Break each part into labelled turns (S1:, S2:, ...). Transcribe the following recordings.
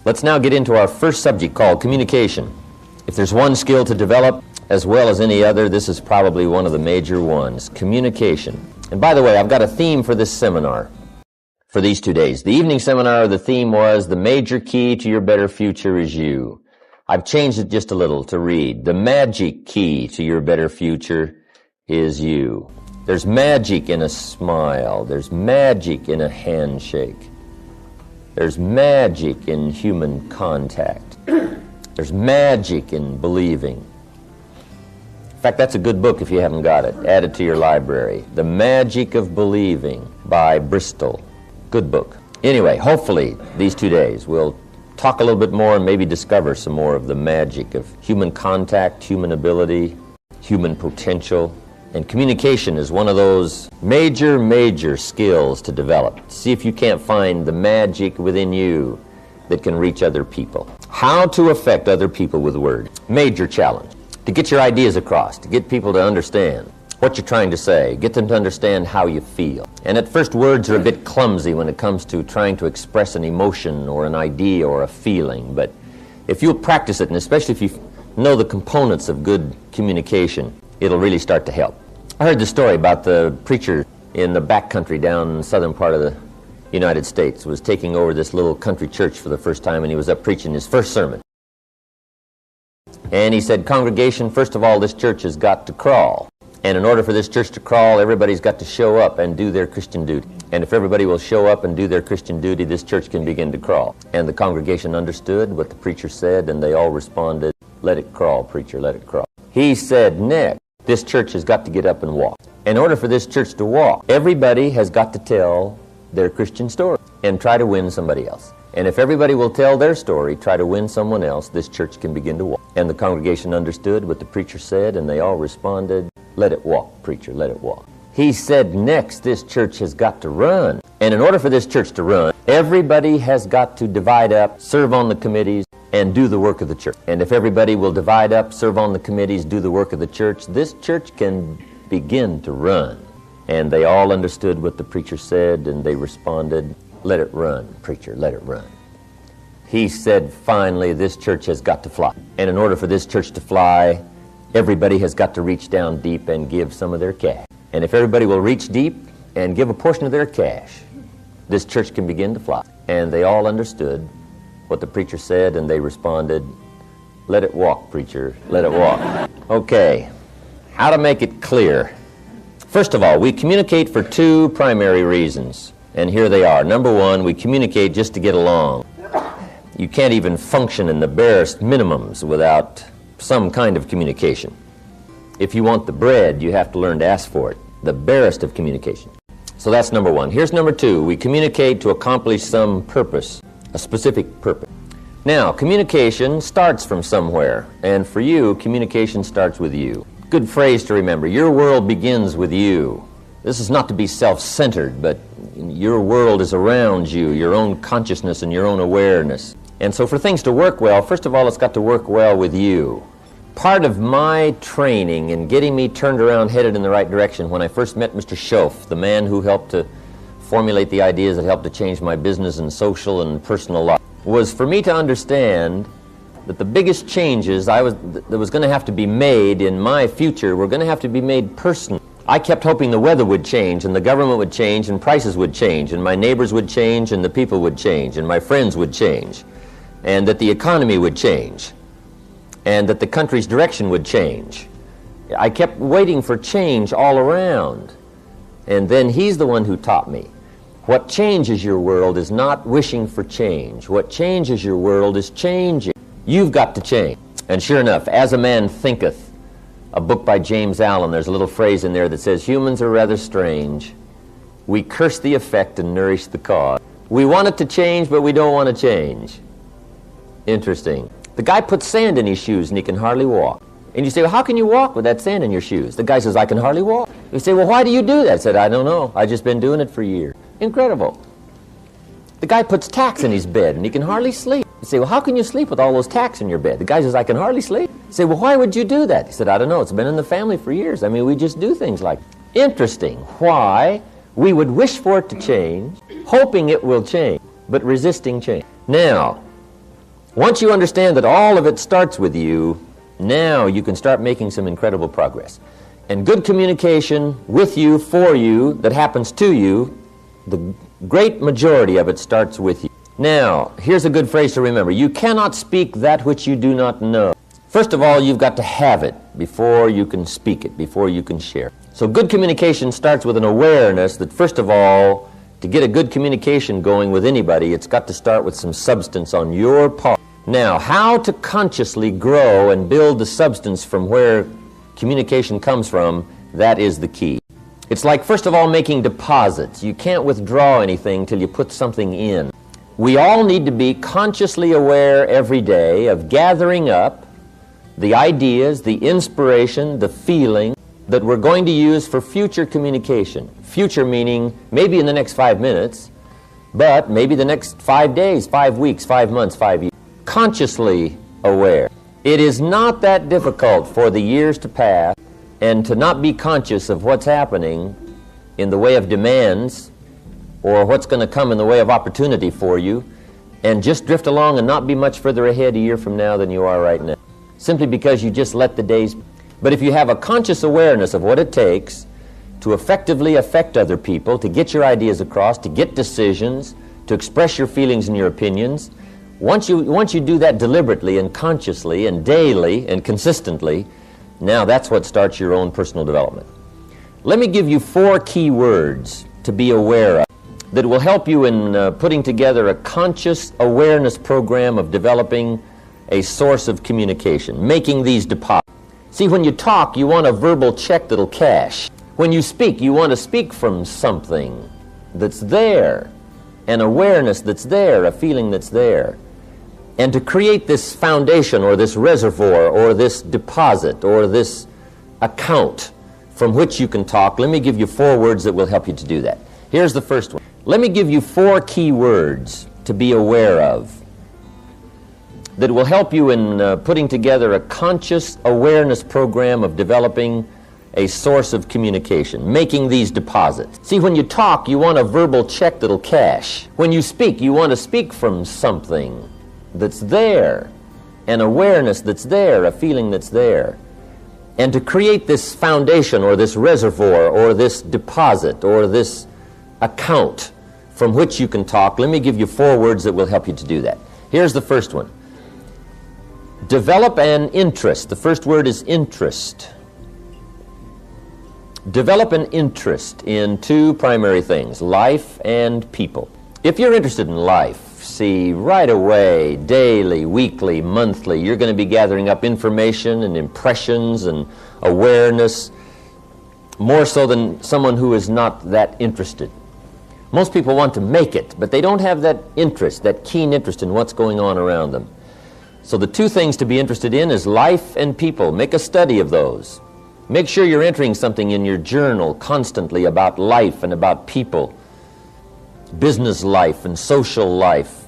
S1: Let's now get into our first subject called communication. If there's one skill to develop as well as any other, this is probably one of the major ones, communication. And by the way, I've got a theme for this seminar for these 2 days. The evening seminar, the theme was, the major key to your better future is you. I've changed it just a little to read, the magic key to your better future is you. There's magic in a smile. There's magic in a handshake. There's magic in human contact. There's magic in believing. In fact, that's a good book if you haven't got it. Add it to your library. The Magic of Believing by Bristol. Good book. Anyway, hopefully these 2 days we'll talk a little bit more and maybe discover some more of the magic of human contact, human ability, human potential. And communication is one of those major skills to develop. See if you can't find the magic within you that can reach other people. How to affect other people with words. Major challenge. To get your ideas across, to get people to understand what you're trying to say, get them to understand how you feel. And at first, words are a bit clumsy when it comes to trying to express an emotion or an idea or a feeling. But if you'll practice it, and especially if you know the components of good communication, it'll really start to help. I heard the story about the preacher in the backcountry down in the southern part of the United States was taking over this little country church for the first time, and he was up preaching his first sermon. And he said, "Congregation, first of all, this church has got to crawl. And in order for this church to crawl, everybody's got to show up and do their Christian duty. And if everybody will show up and do their Christian duty, this church can begin to crawl." And the congregation understood what the preacher said, and they all responded, "Let it crawl, preacher, let it crawl." He said, "Next, this church has got to get up and walk. In order for this church to walk, everybody has got to tell their Christian story and try to win somebody else. And if everybody will tell their story, try to win someone else, this church can begin to walk." And the congregation understood what the preacher said, and they all responded, "Let it walk, preacher, let it walk." He said, "Next, this church has got to run. And in order for this church to run, everybody has got to divide up, serve on the committees, and do the work of the church. And if everybody will divide up, serve on the committees, do the work of the church, this church can begin to run." And they all understood what the preacher said, and they responded, "Let it run, preacher, let it run." He said, "Finally, this church has got to fly. And in order for this church to fly, everybody has got to reach down deep and give some of their cash. And if everybody will reach deep and give a portion of their cash, this church can begin to fly." And they all understood what the preacher said, and they responded, "Let it walk, preacher, let it walk." Okay, how to make it clear. First of all, we communicate for two primary reasons, and here they are. Number one, we communicate just to get along. You can't even function in the barest minimums without some kind of communication. If you want the bread, you have to learn to ask for it, the barest of communication. So that's number one. Here's number two, we communicate to accomplish some purpose, a specific purpose. Now, communication starts from somewhere, and for you, communication starts with you. Good phrase to remember, your world begins with you. This is not to be self-centered, but your world is around you, your own consciousness and your own awareness. And so for things to work well, first of all, it's got to work well with you. Part of my training in getting me turned around, headed in the right direction, when I first met Mr. Schoaf, the man who helped to formulate the ideas that helped to change my business and social and personal life, was for me to understand that the biggest changes that was going to have to be made in my future were going to have to be made personally. I kept hoping the weather would change, and the government would change, and prices would change, and my neighbors would change, and the people would change, and my friends would change, and that the economy would change, and that the country's direction would change. I kept waiting for change all around. And then he's the one who taught me. What changes your world is not wishing for change. What changes your world is changing. You've got to change. And sure enough, As a Man Thinketh, a book by James Allen, there's a little phrase in there that says, "Humans are rather strange. We curse the effect and nourish the cause. We want it to change, but we don't want to change." Interesting. The guy puts sand in his shoes and he can hardly walk. And you say, "Well, how can you walk with that sand in your shoes?" The guy says, "I can hardly walk." You say, "Well, why do you do that?" I said, "I don't know. I've just been doing it for years." Incredible. The guy puts tacks in his bed and he can hardly sleep. You say, "Well, how can you sleep with all those tacks in your bed?" The guy says, "I can hardly sleep." You say, "Well, why would you do that?" He said, "I don't know. It's been in the family for years. I mean, we just do things like that." Interesting. Why we would wish for it to change, hoping it will change, but resisting change. Now, Once you understand that all of it starts with you, now you can start making some incredible progress. And good communication with you, for you, that happens to you, the great majority of it starts with you. Now, here's a good phrase to remember. You cannot speak that which you do not know. First of all, you've got to have it before you can speak it, before you can share it. So good communication starts with an awareness that, first of all, to get a good communication going with anybody, it's got to start with some substance on your part. Now, how to consciously grow and build the substance from where communication comes from, that is the key. It's like, first of all, making deposits. You can't withdraw anything till you put something in. We all need to be consciously aware every day of gathering up the ideas, the inspiration, the feeling that we're going to use for future communication. Future meaning maybe in the next 5 minutes, but maybe the next 5 days, 5 weeks, 5 months, 5 years. Consciously aware. It is not that difficult for the years to pass and to not be conscious of what's happening in the way of demands or what's going to come in the way of opportunity for you, and just drift along and not be much further ahead a year from now than you are right now, simply because you just let the days. But if you have a conscious awareness of what it takes to effectively affect other people, to get your ideas across, to get decisions, to express your feelings and your opinions, once you do that deliberately and consciously and daily and consistently, now that's what starts your own personal development. Let me give you 4 key words to be aware of that will help you in putting together a conscious awareness program of developing a source of communication, making these deposits. See, when you talk, you want a verbal check that'll cash. When you speak, you want to speak from something that's there, an awareness that's there, a feeling that's there. And to create this foundation or this reservoir or this deposit or this account from which you can talk, let me give you 4 words that will help you to do that. Here's the first one. Let me give you 4 key words to be aware of that will help you in putting together a conscious awareness program of developing a source of communication, making these deposits. See, when you talk, you want a verbal check that'll cash. When you speak, you want to speak from something that's there, an awareness that's there, a feeling that's there. And to create this foundation or this reservoir or this deposit or this account from which you can talk, let me give you 4 words that will help you to do that. Here's the first one. Develop an interest. The first word is interest. Develop an interest in 2 primary things, life and people. If you're interested in life, see, right away, daily, weekly, monthly, you're going to be gathering up information and impressions and awareness, more so than someone who is not that interested. Most people want to make it, but they don't have that interest, that keen interest in what's going on around them. So the 2 things to be interested in is life and people. Make a study of those. Make sure you're entering something in your journal constantly about life and about people, business life and social life,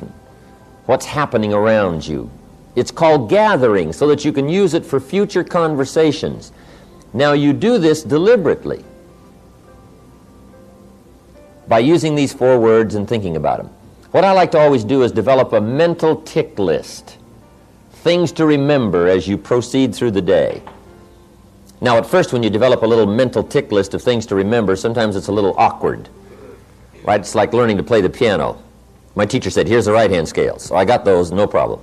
S1: what's happening around you. It's called gathering so that you can use it for future conversations. Now you do this deliberately by using these 4 words and thinking about them. What I like to always do is develop a mental tick list, things to remember as you proceed through the day. Now at first when you develop a little mental tick list of things to remember, sometimes it's a little awkward, right? It's like learning to play the piano. My teacher said, here's the right-hand scales. So I got those, no problem.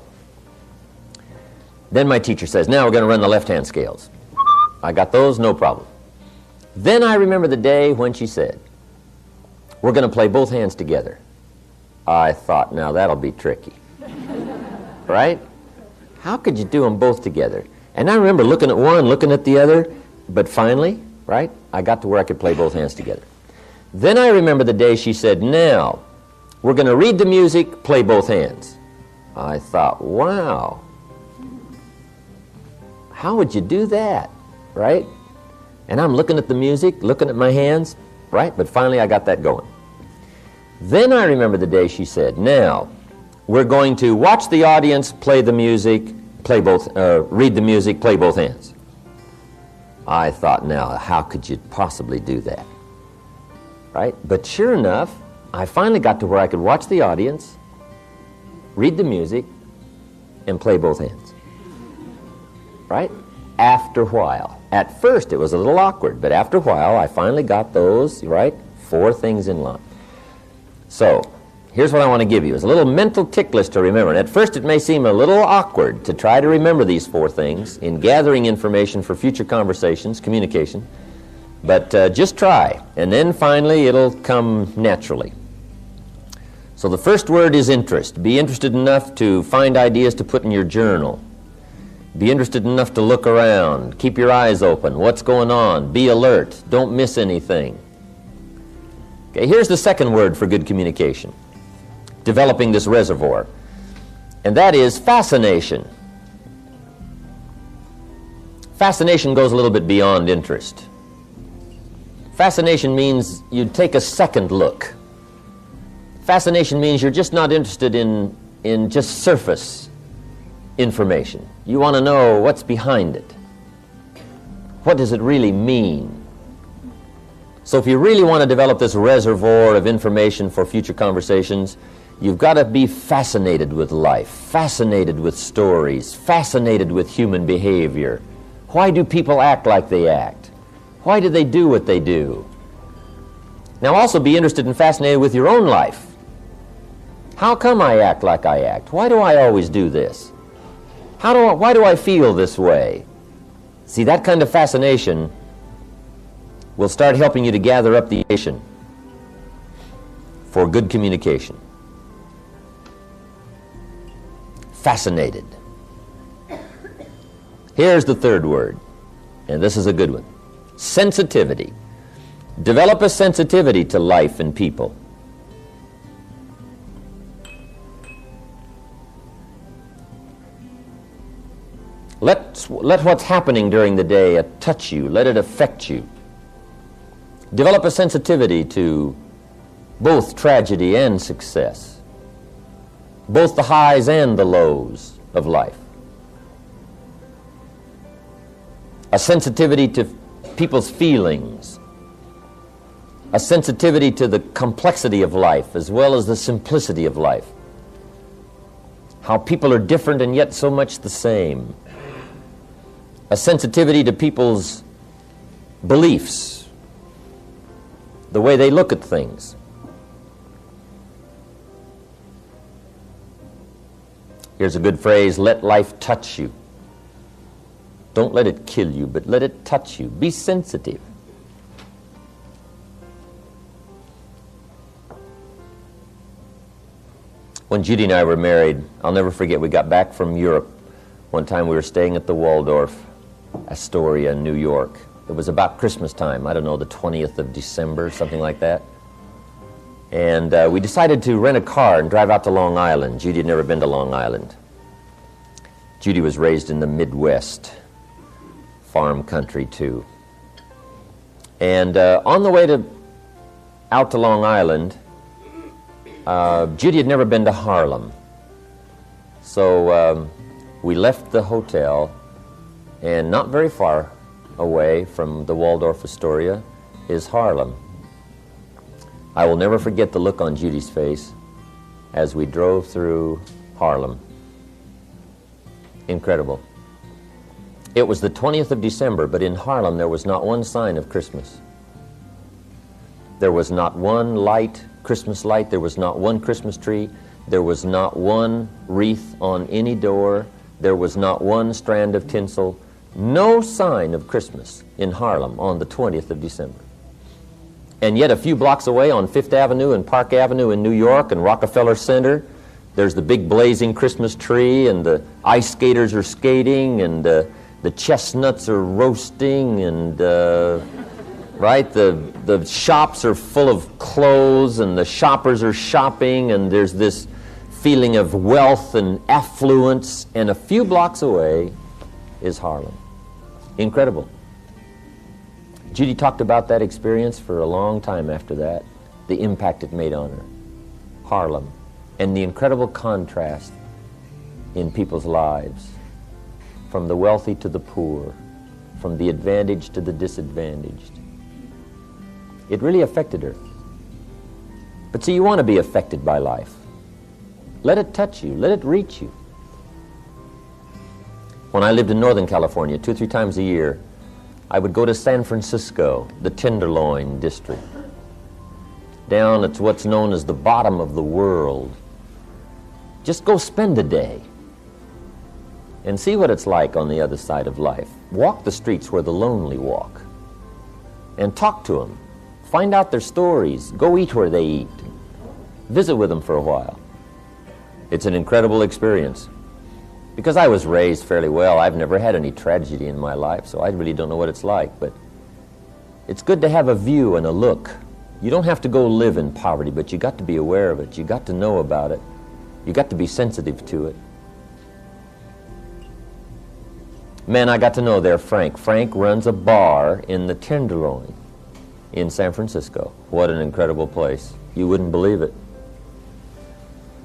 S1: Then my teacher says, now we're going to run the left-hand scales. I got those, no problem. Then I remember the day when she said, we're going to play both hands together. I thought, now that'll be tricky. Right? How could you do them both together? And I remember looking at one, looking at the other, but finally, right, I got to where I could play both hands together. Then I remember the day she said, now, we're going to read the music, play both hands. I thought, wow, how would you do that, right? And I'm looking at the music, looking at my hands, right? But finally I got that going. Then I remember the day she said, now, we're going to watch the audience play the music, read the music, play both hands. I thought, now, how could you possibly do that? Right? But sure enough, I finally got to where I could watch the audience, read the music, and play both hands. Right? After a while. At first it was a little awkward, but after a while I finally got those, right, 4 things in line. So, here's what I want to give you. It's a little mental tick list to remember. And at first it may seem a little awkward to try to remember these 4 things in gathering information for future conversations, communication, but just try. And then finally it'll come naturally. So the first word is interest. Be interested enough to find ideas to put in your journal. Be interested enough to look around. Keep your eyes open. What's going on? Be alert. Don't miss anything. Okay, here's the second word for good communication. Developing this reservoir. And that is fascination. Fascination goes a little bit beyond interest. Fascination means you take a second look. Fascination means you're just not interested in just surface information. You want to know what's behind it. What does it really mean? So if you really want to develop this reservoir of information for future conversations, you've got to be fascinated with life, fascinated with stories, fascinated with human behavior. Why do people act like they act? Why do they do what they do? Now also be interested and fascinated with your own life. How come I act like I act? Why do I always do this? Why do I feel this way? See, that kind of fascination will start helping you to gather up the information for good communication. Fascinated. Here's the third word, and this is a good one. Sensitivity. Develop a sensitivity to life and people. Let what's happening during the day touch you. Let it affect you. Develop a sensitivity to both tragedy and success, both the highs and the lows of life. A sensitivity to people's feelings, a sensitivity to the complexity of life as well as the simplicity of life. How people are different and yet so much the same. A sensitivity to people's beliefs, the way they look at things. Here's a good phrase, let life touch you. Don't let it kill you, but let it touch you. Be sensitive. When Judy and I were married, I'll never forget, we got back from Europe. One time we were staying at the Waldorf Astoria in New York. It was about Christmas time, I don't know, the 20th of December, something like that. And we decided to rent a car and drive out to Long Island. Judy had never been to Long Island. Judy was raised in the Midwest, farm country too. And on the way out to Long Island, Judy had never been to Harlem. So we left the hotel, and not very far away from the Waldorf Astoria is Harlem. I will never forget the look on Judy's face as we drove through Harlem. Incredible. It was the 20th of December, but in Harlem there was not one sign of Christmas. There was not one light, Christmas light. There was not one Christmas tree. There was not one wreath on any door. There was not one strand of tinsel. No sign of Christmas in Harlem on the 20th of December. And yet a few blocks away on Fifth Avenue and Park Avenue in New York and Rockefeller Center, there's the big blazing Christmas tree, and the ice skaters are skating, and the chestnuts are roasting, and right, the shops are full of clothes, and the shoppers are shopping, and there's this feeling of wealth and affluence, and a few blocks away is Harlem. Incredible. Judy talked about that experience for a long time after that, the impact it made on her. Harlem, and the incredible contrast in people's lives, from the wealthy to the poor, from the advantaged to the disadvantaged. It really affected her. But see, you want to be affected by life. Let it touch you. Let it reach you. When I lived in Northern California, 2 or 3 times a year, I would go to San Francisco, the Tenderloin district, down at what's known as the bottom of the world. Just go spend a day and see what it's like on the other side of life. Walk the streets where the lonely walk and talk to them. Find out their stories. Go eat where they eat. Visit with them for a while. It's an incredible experience. Because I was raised fairly well, I've never had any tragedy in my life, so I really don't know what it's like. But it's good to have a view and a look. You don't have to go live in poverty, but you got to be aware of it. You got to know about it. You got to be sensitive to it. Man, I got to know there Frank. Frank runs a bar in the Tenderloin in San Francisco. What an incredible place. You wouldn't believe it.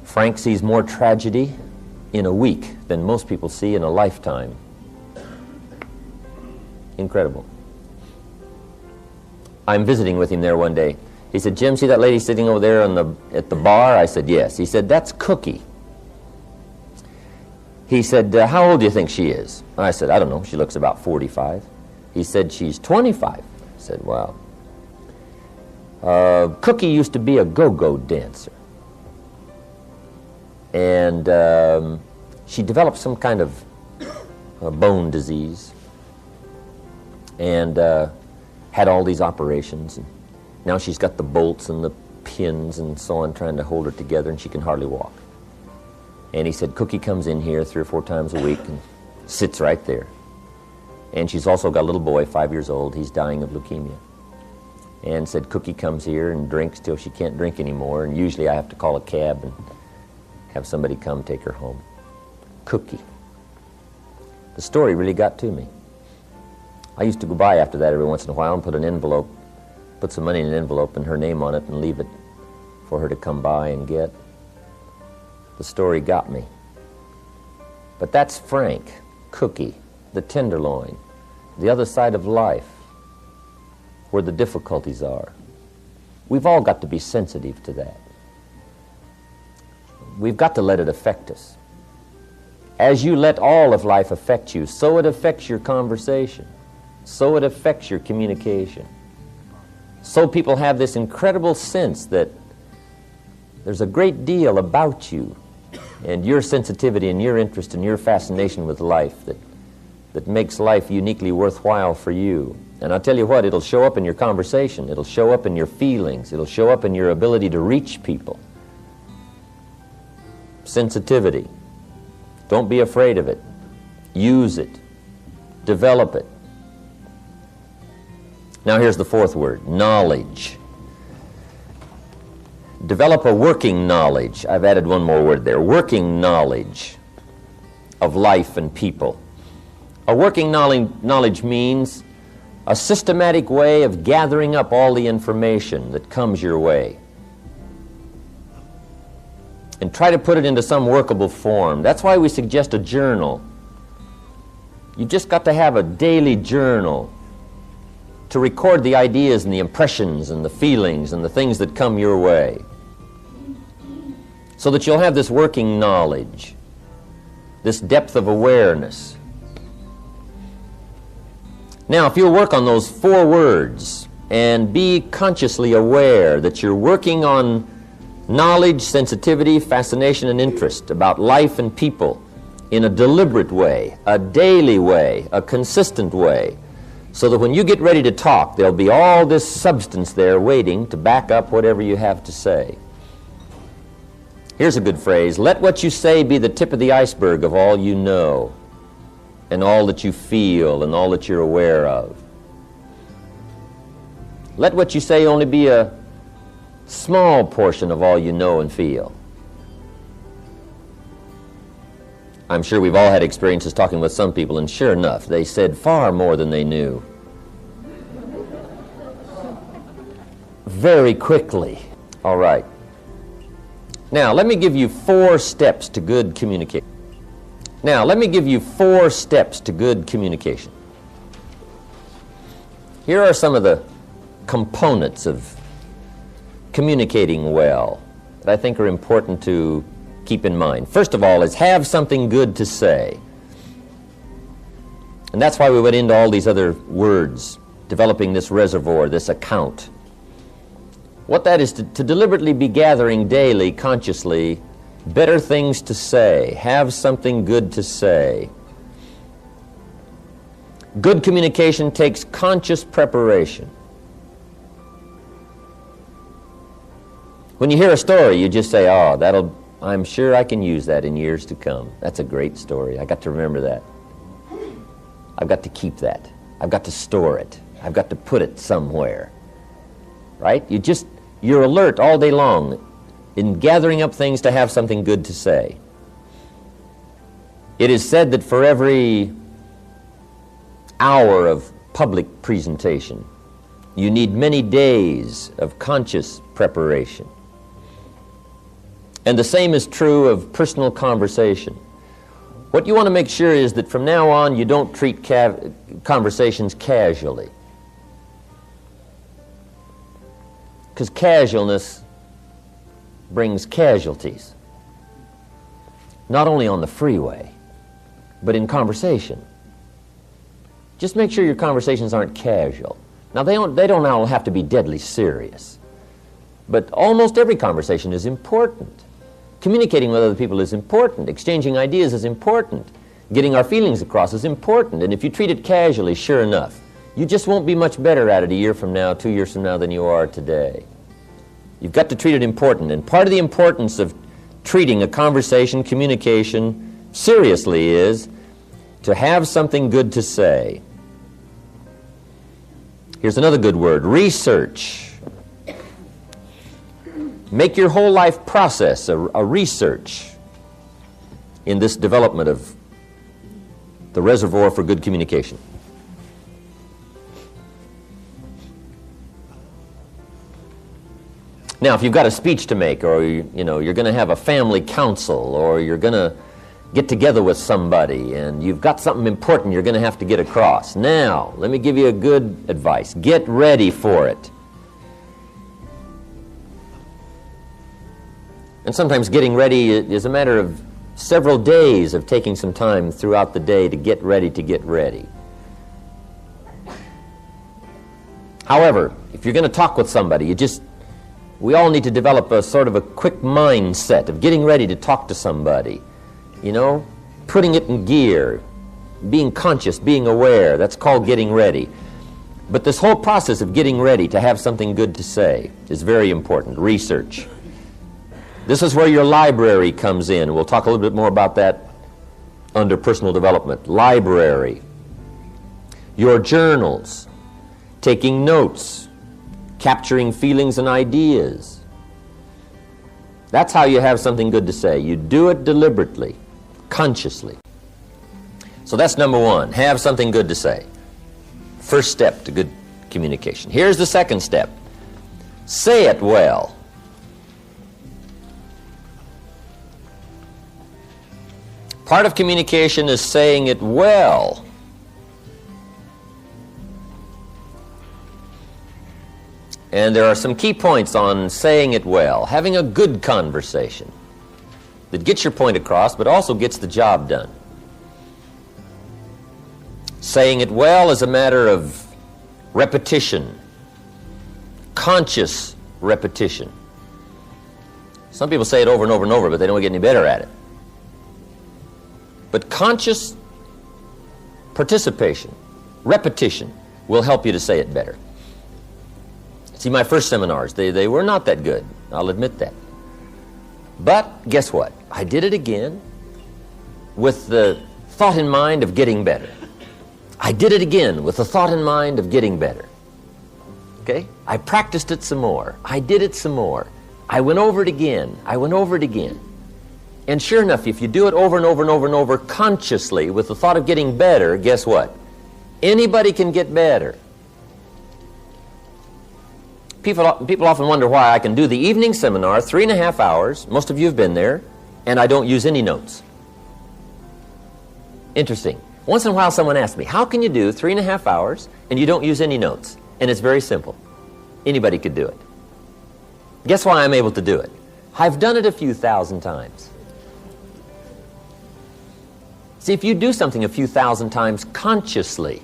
S1: Frank sees more tragedy in a week than most people see in a lifetime. Incredible. I'm visiting with him there one day. He said, Jim, see that lady sitting over there at the bar? I said, yes. He said, that's Cookie. He said, how old do you think she is? I said, I don't know. She looks about 45. He said, she's 25. I said, wow. Cookie used to be a go-go dancer. And she developed some kind of bone disease and had all these operations. And now she's got the bolts and the pins and so on trying to hold her together, and she can hardly walk. And he said, Cookie comes in here 3 or 4 times a week and sits right there. And she's also got a little boy, 5 years old. He's dying of leukemia. And said, Cookie comes here and drinks till she can't drink anymore, and usually I have to call a cab and have somebody come take her home. Cookie. The story really got to me. I used to go by after that every once in a while and put some money in an envelope and her name on it and leave it for her to come by and get. The story got me. But that's Frank, Cookie, the Tenderloin, the other side of life, where the difficulties are. We've all got to be sensitive to that. We've got to let it affect us. As you let all of life affect you, so it affects your conversation, so it affects your communication. So people have this incredible sense that there's a great deal about you and your sensitivity and your interest and your fascination with life that makes life uniquely worthwhile for you. And I'll tell you what, it'll show up in your conversation, it'll show up in your feelings, it'll show up in your ability to reach people. Sensitivity. Don't be afraid of it. Use it. Develop it. Now here's the 4th word, knowledge. Develop a working knowledge. I've added one more word there, working knowledge of life and people. A working knowledge means a systematic way of gathering up all the information that comes your way and try to put it into some workable form. That's why we suggest a journal. You just got to have a daily journal to record the ideas and the impressions and the feelings and the things that come your way, so that you'll have this working knowledge, this depth of awareness. Now, if you'll work on those 4 words and be consciously aware that you're working on knowledge, sensitivity, fascination, and interest about life and people in a deliberate way, a daily way, a consistent way, so that when you get ready to talk, there'll be all this substance there waiting to back up whatever you have to say. Here's a good phrase, let what you say be the tip of the iceberg of all you know and all that you feel and all that you're aware of. Let what you say only be a small portion of all you know and feel. I'm sure we've all had experiences talking with some people, and sure enough, they said far more than they knew. Very quickly. All right. Now, let me give you 4 steps to good communication. Here are some of the components of communicating well that I think are important to keep in mind. First of all is have something good to say. And that's why we went into all these other words, developing this reservoir, this account. What that is, to deliberately be gathering daily, consciously, better things to say, have something good to say. Good communication takes conscious preparation. When you hear a story, you just say, oh, I'm sure I can use that in years to come. That's a great story. I got to remember that. I've got to keep that. I've got to store it. I've got to put it somewhere. Right? You're alert all day long in gathering up things to have something good to say. It is said that for every hour of public presentation, you need many days of conscious preparation. And the same is true of personal conversation. What you want to make sure is that from now on you don't treat conversations casually. Because casualness brings casualties. Not only on the freeway, but in conversation. Just make sure your conversations aren't casual. Now they don't all have to be deadly serious. But almost every conversation is important. Communicating with other people is important. Exchanging ideas is important. Getting our feelings across is important. And if you treat it casually, sure enough, you just won't be much better at it a year from now, 2 years from now than you are today. You've got to treat it important. And part of the importance of treating a conversation, communication, seriously is to have something good to say. Here's another good word, research. Make your whole life process a research in this development of the reservoir for good communication. Now, if you've got a speech to make, or you're going to have a family council, or you're going to get together with somebody, and you've got something important you're going to have to get across. Now, let me give you a good advice. Get ready for it. And sometimes getting ready is a matter of several days of taking some time throughout the day to get ready to get ready. However, if you're going to talk with somebody, we all need to develop a sort of a quick mindset of getting ready to talk to somebody. Putting it in gear, being conscious, being aware. That's called getting ready. But this whole process of getting ready to have something good to say is very important. Research. This is where your library comes in. We'll talk a little bit more about that under personal development. Library. Your journals. Taking notes. Capturing feelings and ideas. That's how you have something good to say. You do it deliberately, consciously. So that's number one. Have something good to say. First step to good communication. Here's the second step. Say it well. Part of communication is saying it well. And there are some key points on saying it well. Having a good conversation that gets your point across, but also gets the job done. Saying it well is a matter of repetition, conscious repetition. Some people say it over and over and over, but they don't get any better at it. But conscious participation, repetition, will help you to say it better. See, my first seminars, they were not that good. I'll admit that. But guess what? I did it again with the thought in mind of getting better. I did it again with the thought in mind of getting better. Okay? I practiced it some more. I did it some more. I went over it again. I went over it again. And sure enough, if you do it over and over and over and over consciously with the thought of getting better, guess what? Anybody can get better. People often wonder why I can do the evening seminar, 3.5 hours, most of you have been there, and I don't use any notes. Interesting. Once in a while someone asks me, how can you do 3.5 hours and you don't use any notes? And it's very simple. Anybody could do it. Guess why I'm able to do it? I've done it a few thousand times. See, if you do something a few thousand times consciously,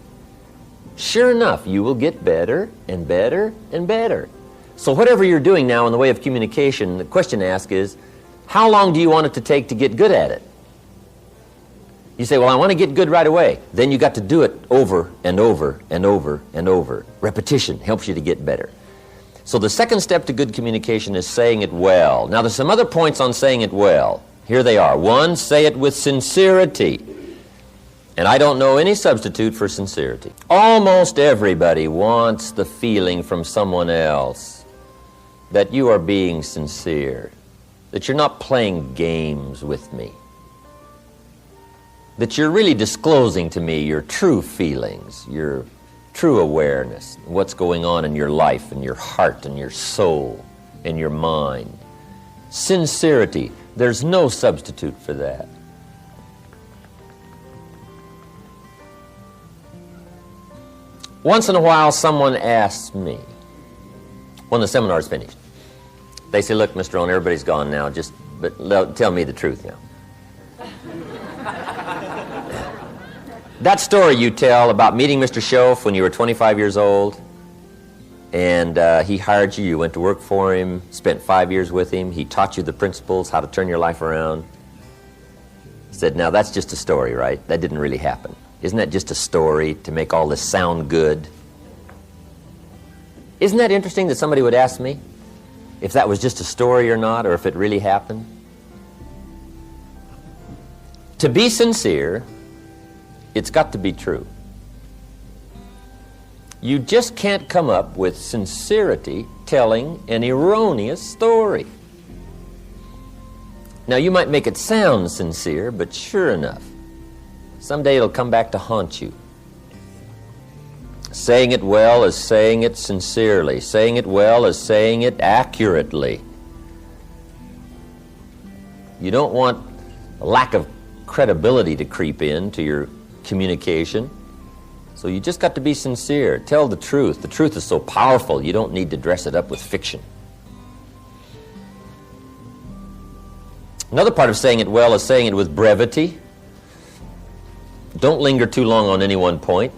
S1: sure enough, you will get better and better and better. So whatever you're doing now in the way of communication, the question to ask is, how long do you want it to take to get good at it? You say, well, I want to get good right away. Then you got to do it over and over and over and over. Repetition helps you to get better. So the second step to good communication is saying it well. Now there's some other points on saying it well. Here they are. One, say it with sincerity. And I don't know any substitute for sincerity. Almost everybody wants the feeling from someone else that you are being sincere, that you're not playing games with me, that you're really disclosing to me your true feelings, your true awareness, what's going on in your life and your heart and your soul and your mind. Sincerity, there's no substitute for that. Once in a while, someone asks me, when the seminar's finished, they say, look, Mr. Rohn, everybody's gone now, but tell me the truth now. That story you tell about meeting Mr. Schoaf when you were 25 years old, and he hired you, you went to work for him, spent 5 years with him, he taught you the principles, how to turn your life around. He said, now that's just a story, right? That didn't really happen. Isn't that just a story to make all this sound good? Isn't that interesting that somebody would ask me if that was just a story or not, or if it really happened? To be sincere, it's got to be true. You just can't come up with sincerity telling an erroneous story. Now, you might make it sound sincere, but sure enough, someday it'll come back to haunt you. Saying it well is saying it sincerely. Saying it well is saying it accurately. You don't want a lack of credibility to creep into your communication. So you just got to be sincere. Tell the truth. The truth is so powerful, you don't need to dress it up with fiction. Another part of saying it well is saying it with brevity. Don't linger too long on any one point,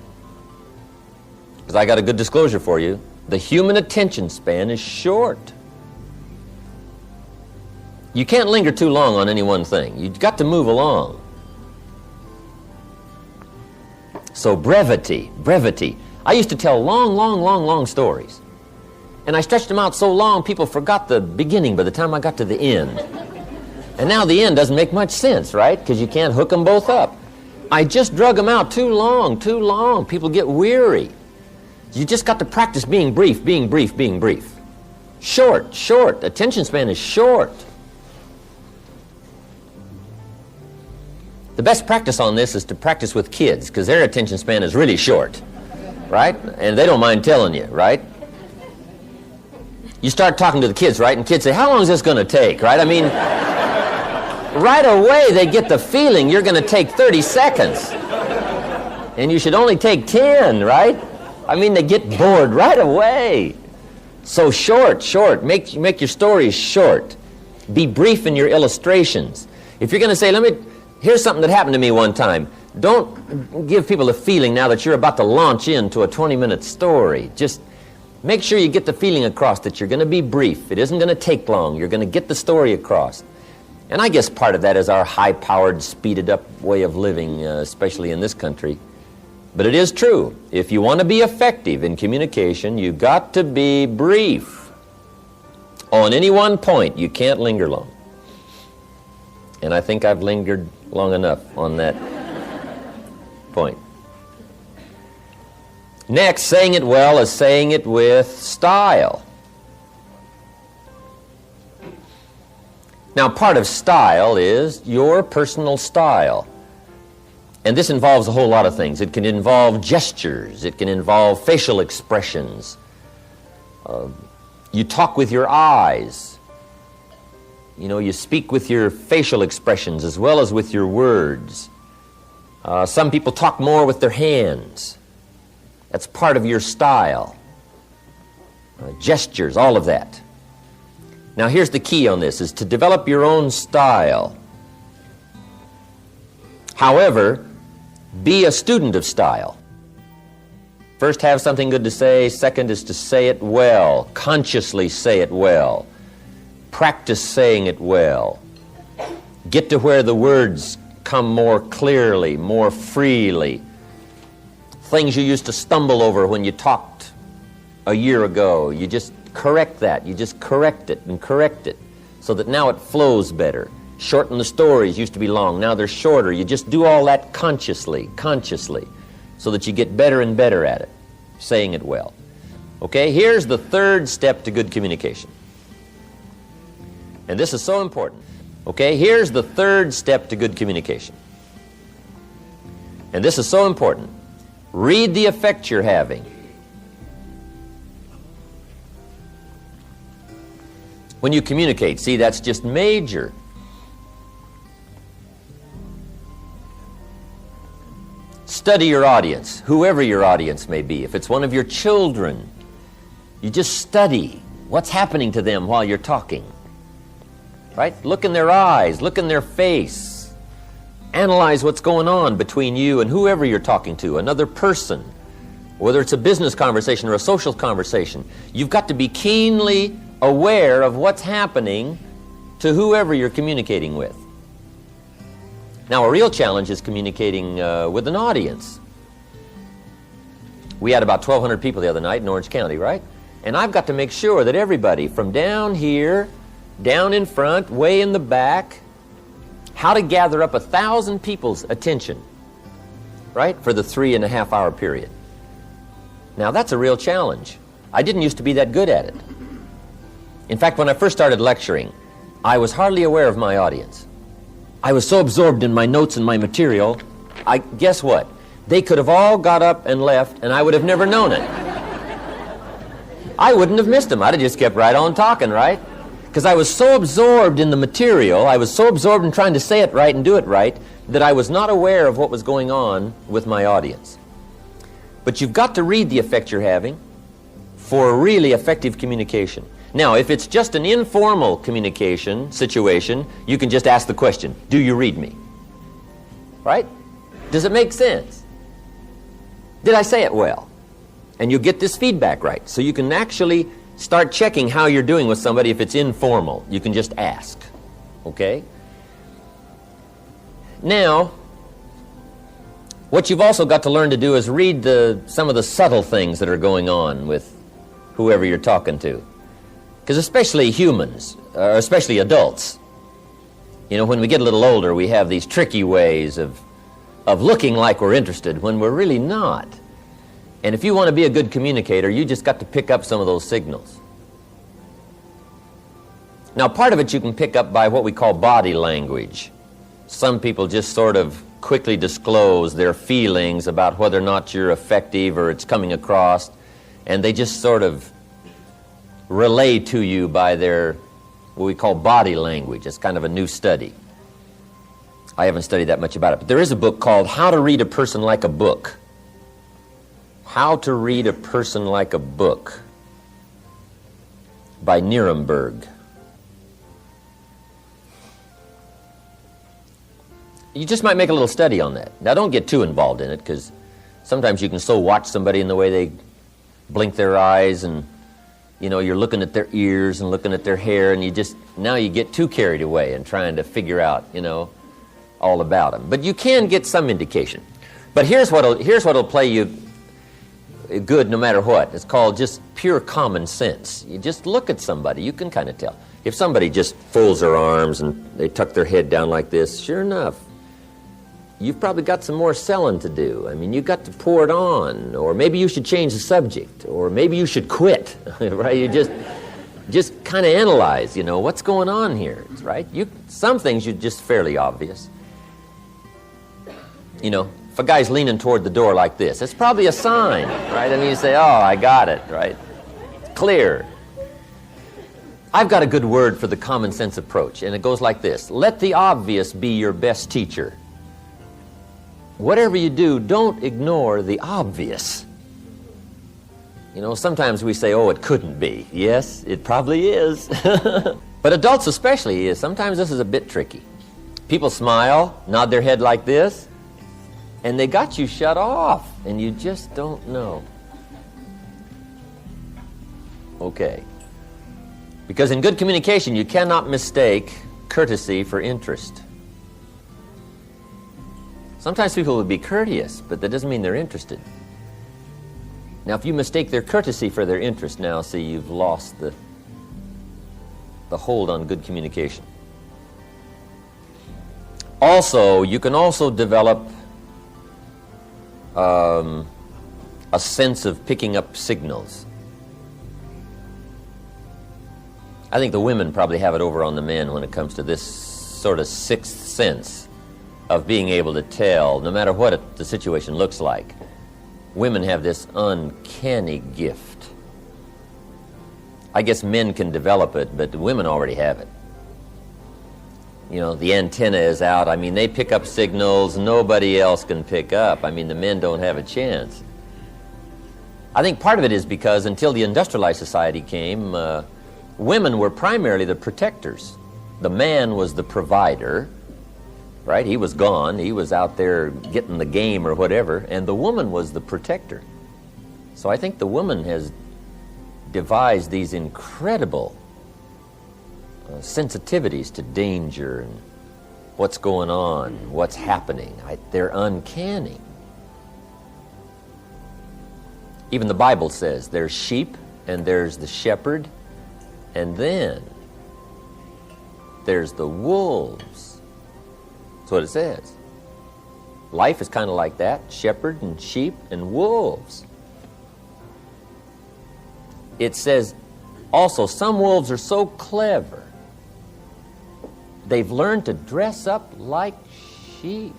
S1: because I got a good disclosure for you. The human attention span is short. You can't linger too long on any one thing. You've got to move along. So brevity. I used to tell long stories. And I stretched them out so long, people forgot the beginning by the time I got to the end. And now the end doesn't make much sense, right? Because you can't hook them both up. I just drug them out too long. People get weary. You just got to practice being brief. Short. Attention span is short. The best practice on this is to practice with kids, because their attention span is really short, right? And they don't mind telling you, right? You start talking to the kids, right? And kids say, how long is this going to take, right? I mean, right away they get the feeling you're going to take 30 seconds. And you should only take 10, right? I mean, they get bored right away. So short. Make your stories short. Be brief in your illustrations. If you're going to say, here's something that happened to me one time. Don't give people a feeling now that you're about to launch into a 20-minute story. Just make sure you get the feeling across that you're going to be brief. It isn't going to take long. You're going to get the story across. And I guess part of that is our high-powered, speeded-up way of living, especially in this country. But it is true. If you want to be effective in communication, you've got to be brief. On any one point, you can't linger long. And I think I've lingered long enough on that point. Next, saying it well is saying it with style. Now, part of style is your personal style. And this involves a whole lot of things. It can involve gestures. It can involve facial expressions. You talk with your eyes. You know, you speak with your facial expressions as well as with your words. Some people talk more with their hands. That's part of your style. Gestures, all of that. Now here's the key on this, is to develop your own style. However, be a student of style. First, have something good to say. Second is to say it well. Consciously say it well. Practice saying it well. Get to where the words come more clearly, more freely. Things you used to stumble over when you talked a year ago, you just correct that. You just correct it and correct it so that now it flows better. Shorten the stories. Used to be long. Now they're shorter. You just do all that consciously, so that you get better and better at it, saying it well. Okay, here's the third step to good communication. And this is so important. Okay, here's the third step to good communication. And this is so important. Read the effect you're having. When you communicate, see, that's just major. Study your audience, whoever your audience may be. If it's one of your children, you just study what's happening to them while you're talking. Right? Look in their eyes, look in their face. Analyze what's going on between you and whoever you're talking to, another person. Whether it's a business conversation or a social conversation, you've got to be keenly aware of what's happening to whoever you're communicating with. Now, a real challenge is communicating with an audience. We had about 1,200 people the other night in Orange County, right? And I've got to make sure that everybody from down here, down in front, way in the back, how to gather up 1,000 people's attention, right, for the 3.5-hour period. Now, that's a real challenge. I didn't used to be that good at it. In fact, when I first started lecturing, I was hardly aware of my audience. I was so absorbed in my notes and my material, guess what? They could have all got up and left, and I would have never known it. I wouldn't have missed them. I'd have just kept right on talking, right? Because I was so absorbed in the material, I was so absorbed in trying to say it right and do it right, that I was not aware of what was going on with my audience. But you've got to read the effect you're having for a really effective communication. Now, if it's just an informal communication situation, you can just ask the question, do you read me? Right? Does it make sense? Did I say it well? And you get this feedback right. So you can actually start checking how you're doing with somebody if it's informal. You can just ask. Okay? Now, what you've also got to learn to do is read some of the subtle things that are going on with whoever you're talking to. Because especially humans, or especially adults, you know, when we get a little older, we have these tricky ways of looking like we're interested when we're really not. And if you want to be a good communicator, you just got to pick up some of those signals. Now, part of it you can pick up by what we call body language. Some people just sort of quickly disclose their feelings about whether or not you're effective or it's coming across, and they just sort of relay to you by their, what we call body language. It's kind of a new study. I haven't studied that much about it, but there is a book called How to Read a Person Like a Book. How to Read a Person Like a Book by Nuremberg. You just might make a little study on that. Now, don't get too involved in it, because sometimes you can so watch somebody in the way they blink their eyes, and you know, you're looking at their ears and looking at their hair, and now you get too carried away in trying to figure out, you know, all about them. But you can get some indication. But here's what'll play you good no matter what. It's called just pure common sense. You just look at somebody, you can kind of tell. If somebody just folds their arms and they tuck their head down like this, sure enough, you've probably got some more selling to do. I mean, you've got to pour it on, or maybe you should change the subject, or maybe you should quit, right? You just kind of analyze, you know, what's going on here, right? Some things are just fairly obvious. You know, if a guy's leaning toward the door like this, it's probably a sign, right? I mean, you say, oh, I got it, right? It's clear. I've got a good word for the common sense approach, and it goes like this. Let the obvious be your best teacher. Whatever you do, don't ignore the obvious. You know, sometimes we say, oh, it couldn't be. Yes, it probably is. But adults especially, sometimes this is a bit tricky. People smile, nod their head like this, And they got you shut off, and you just don't know. Okay. Because in good communication, you cannot mistake courtesy for interest. Sometimes people will be courteous, but that doesn't mean they're interested. Now, if you mistake their courtesy for their interest, now, see, you've lost the hold on good communication. Also, you can also develop a sense of picking up signals. I think the women probably have it over on the men when it comes to this sort of sixth sense of being able to tell, no matter what the situation looks like. Women have this uncanny gift. I guess men can develop it, but women already have it. You know, the antenna is out. I mean, they pick up signals nobody else can pick up. I mean, the men don't have a chance. I think part of it is because until the industrialized society came, women were primarily the protectors. The man was the provider, right? He was gone. He was out there getting the game or whatever, and the woman was the protector. So I think the woman has devised these incredible sensitivities to danger and what's going on, what's happening. They're uncanny. Even the Bible says there's sheep and there's the shepherd, and then there's the wolves. That's what it says. Life is kind of like that, shepherd and sheep and wolves. It says also some wolves are so clever they've learned to dress up like sheep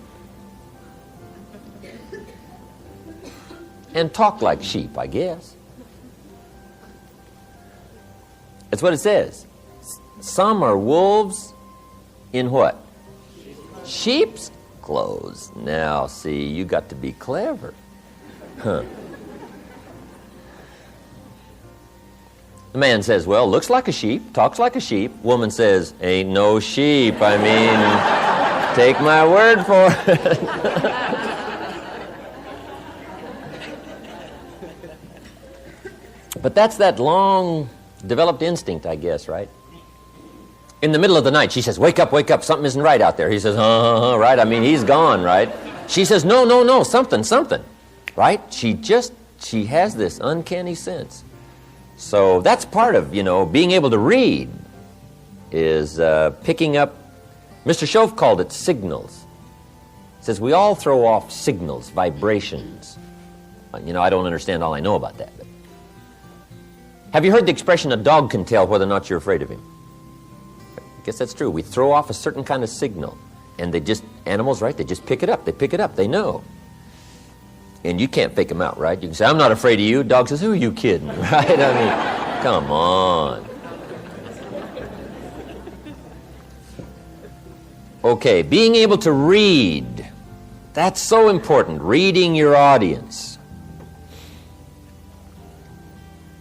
S1: and talk like sheep, I guess. That's what it says. Some are wolves in what? Sheep's clothes. Now, see, you got to be clever. Huh. The man says, well, looks like a sheep, talks like a sheep. Woman says, ain't no sheep. I mean, take my word for it. But that's that long developed instinct, I guess, right? In the middle of the night, she says, wake up, something isn't right out there. He says, right? I mean, he's gone, right? She says, no, something, right? She has this uncanny sense. So that's part of, being able to read is picking up. Mr. Shove called it signals. He says we all throw off signals, vibrations. I don't understand all I know about that. But have you heard the expression, a dog can tell whether or not you're afraid of him? I guess that's true. We throw off a certain kind of signal, and animals, right? They just pick it up. They know. And you can't fake them out, right? You can say, I'm not afraid of you. Dog says, who are you kidding, right? I mean, come on. Okay, being able to read. That's so important, reading your audience.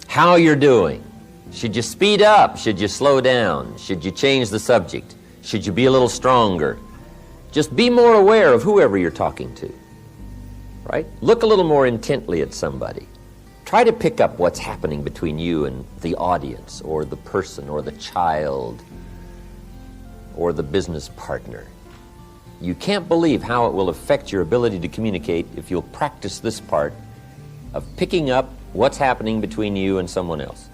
S1: How you're doing. Should you speed up? Should you slow down? Should you change the subject? Should you be a little stronger? Just be more aware of whoever you're talking to. Right? Look a little more intently at somebody. Try to pick up what's happening between you and the audience or the person or the child or the business partner. You can't believe how it will affect your ability to communicate if you'll practice this part of picking up what's happening between you and someone else.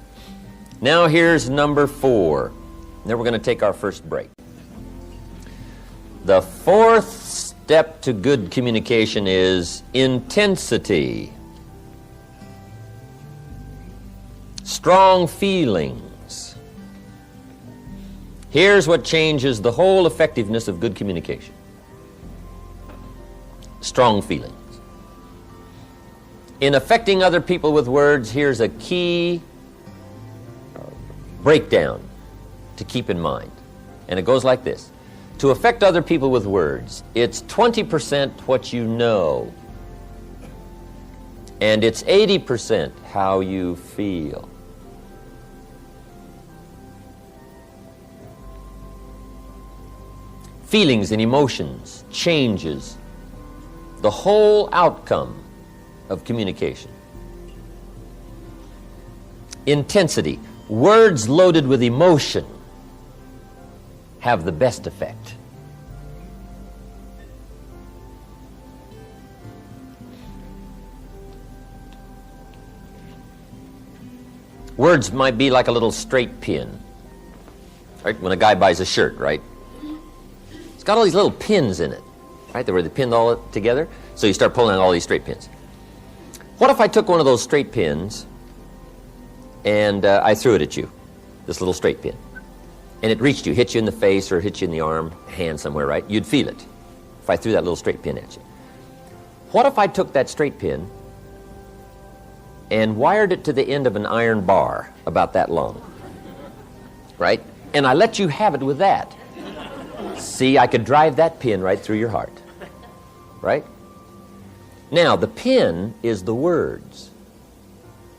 S1: Now here's number 4. Then we're going to take our first break. The fourth step to good communication is intensity. Strong feelings. Here's what changes the whole effectiveness of good communication. Strong feelings. In affecting other people with words, here's a key breakdown to keep in mind. And it goes like this. To affect other people with words, it's 20% what you know, and it's 80% how you feel. Feelings and emotions, changes the whole outcome of communication. Intensity. Words loaded with emotion have the best effect. Words might be like a little straight pin, right? When a guy buys a shirt, right? It's got all these little pins in it, right? Where they pinned all together. So you start pulling out all these straight pins. What if I took one of those straight pins and I threw it at you, this little straight pin, and it reached you, hit you in the face or hit you in the arm, hand somewhere, right? You'd feel it if I threw that little straight pin at you. What if I took that straight pin and wired it to the end of an iron bar about that long, right? And I let you have it with that. See, I could drive that pin right through your heart, right? Now, the pin is the words,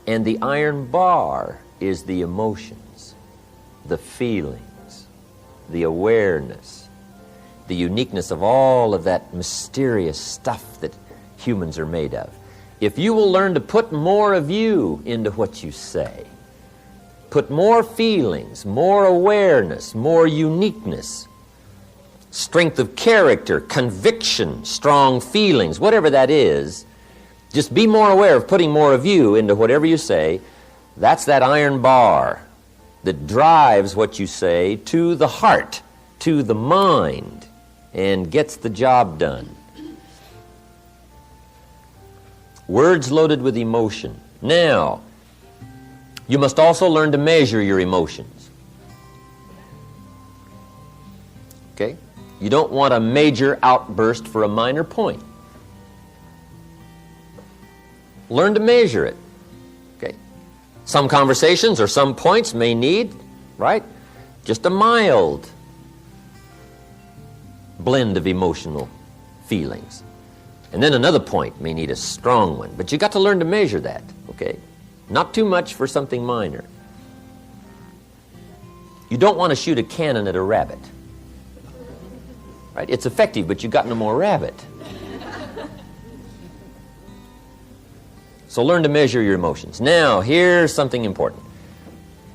S1: and the iron bar is the emotions, the feelings, the awareness, the uniqueness of all of that mysterious stuff that humans are made of. If you will learn to put more of you into what you say, put more feelings, more awareness, more uniqueness, strength of character, conviction, strong feelings, whatever that is, just be more aware of putting more of you into whatever you say. That's that iron bar that drives what you say to the heart, to the mind, and gets the job done. Words loaded with emotion. Now, you must also learn to measure your emotions. Okay? You don't want a major outburst for a minor point. Learn to measure it. Okay? Some conversations or some points may need, right, just a mild blend of emotional feelings. And then another point may need a strong one. But you got to learn to measure that, okay? Not too much for something minor. You don't want to shoot a cannon at a rabbit. Right? It's effective, but you got no more rabbit. So learn to measure your emotions. Now, here's something important.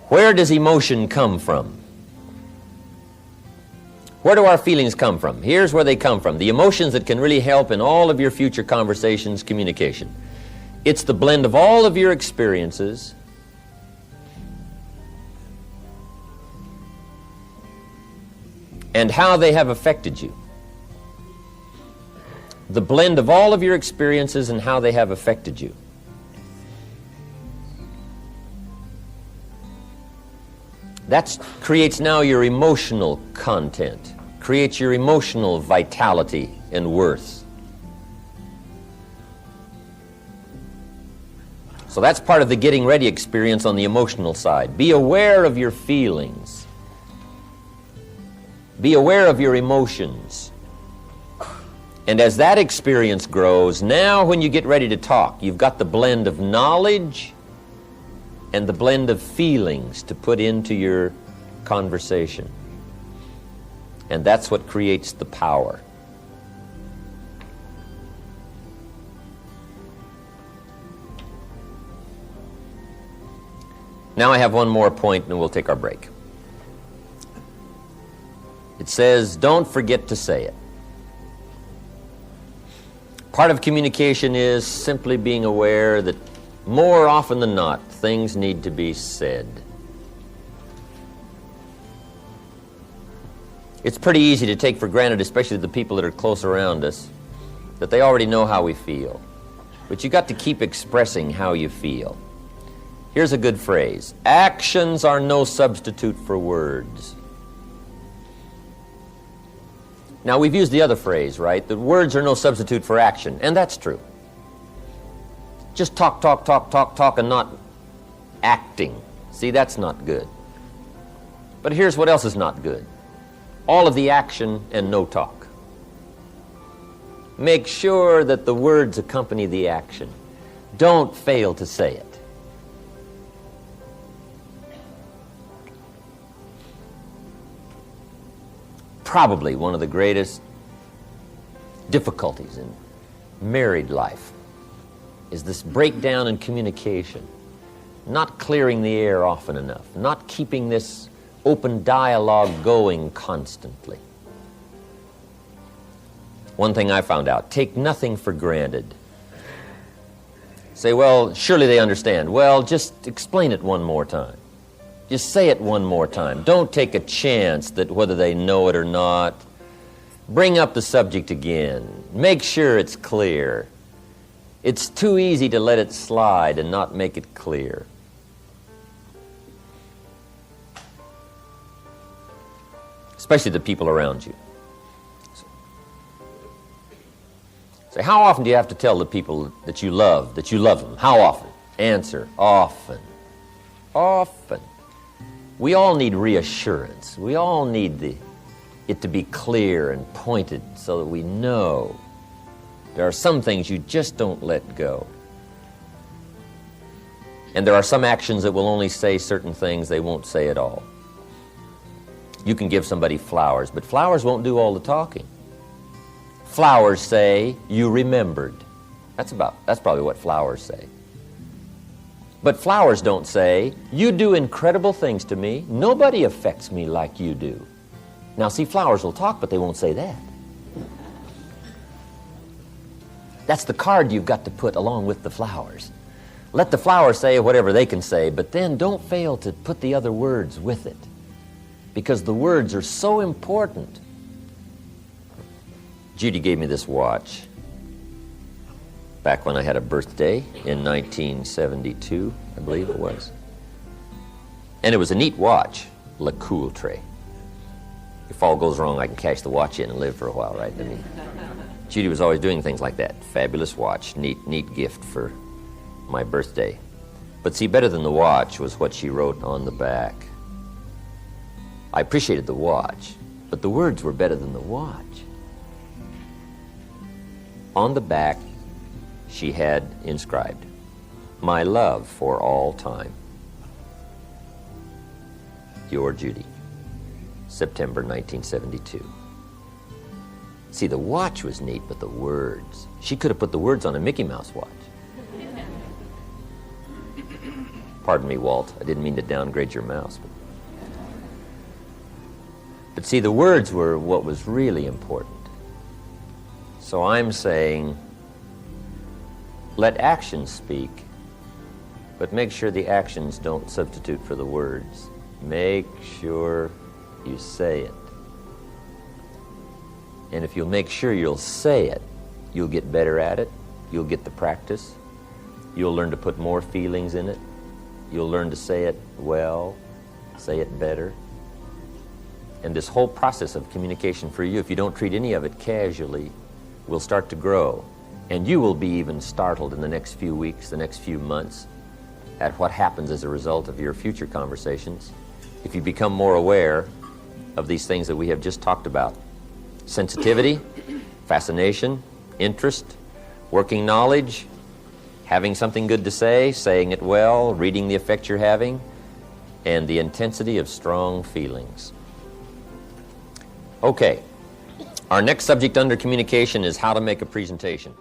S1: Where does emotion come from? Where do our feelings come from? Here's where they come from. The emotions that can really help in all of your future conversations, communication. It's the blend of all of your experiences and how they have affected you. The blend of all of your experiences and how they have affected you. That creates now your emotional content, creates your emotional vitality and worth. So that's part of the getting ready experience on the emotional side. Be aware of your feelings. Be aware of your emotions. And as that experience grows, now when you get ready to talk, you've got the blend of knowledge and the blend of feelings to put into your conversation. And that's what creates the power. Now I have one more point and we'll take our break. It says, don't forget to say it. Part of communication is simply being aware that more often than not, things need to be said. It's pretty easy to take for granted, especially the people that are close around us, that they already know how we feel. But you got to keep expressing how you feel. Here's a good phrase. Actions are no substitute for words. Now, we've used the other phrase, right? That words are no substitute for action, and that's true. Just talk, talk, talk, talk, talk, and not acting. See, that's not good. But here's what else is not good. All of the action and no talk. Make sure that the words accompany the action. Don't fail to say it. Probably one of the greatest difficulties in married life is this breakdown in communication, not clearing the air often enough, not keeping this open dialogue going constantly. One thing I found out, take nothing for granted. Say, well, surely they understand. Well, just explain it one more time. Just say it one more time. Don't take a chance that whether they know it or not. Bring up the subject again. Make sure it's clear. It's too easy to let it slide and not make it clear. Especially the people around you. So how often do you have to tell the people that you love them? How often? Answer, often. Often. We all need reassurance. We all need it to be clear and pointed so that we know. There are some things you just don't let go. And there are some actions that will only say certain things they won't say at all. You can give somebody flowers, but flowers won't do all the talking. Flowers say, you remembered. That's probably what flowers say. But flowers don't say, you do incredible things to me. Nobody affects me like you do. Now, see, flowers will talk, but they won't say that. That's the card you've got to put along with the flowers. Let the flowers say whatever they can say, but then don't fail to put the other words with it, because the words are so important. Judy gave me this watch back when I had a birthday in 1972, I believe it was. And it was a neat watch, Le Coultre. If all goes wrong, I can cash the watch in and live for a while, right? I mean, Judy was always doing things like that. Fabulous watch, neat gift for my birthday. But see, better than the watch was what she wrote on the back. I appreciated the watch, but the words were better than the watch. On the back, she had inscribed, "My love for all time. Your Judy, September 1972. See, the watch was neat, but the words. She could have put the words on a Mickey Mouse watch. Pardon me, Walt. I didn't mean to downgrade your mouse. But see, the words were what was really important. So I'm saying, let actions speak, but make sure the actions don't substitute for the words. Make sure you say it. And if you'll make sure you'll say it, you'll get better at it. You'll get the practice. You'll learn to put more feelings in it. You'll learn to say it well, say it better. And this whole process of communication for you, if you don't treat any of it casually, will start to grow. And you will be even startled in the next few weeks, the next few months, at what happens as a result of your future conversations if you become more aware of these things that we have just talked about. Sensitivity, fascination, interest, working knowledge, having something good to say, saying it well, reading the effect you're having, and the intensity of strong feelings. Okay, our next subject under communication is how to make a presentation.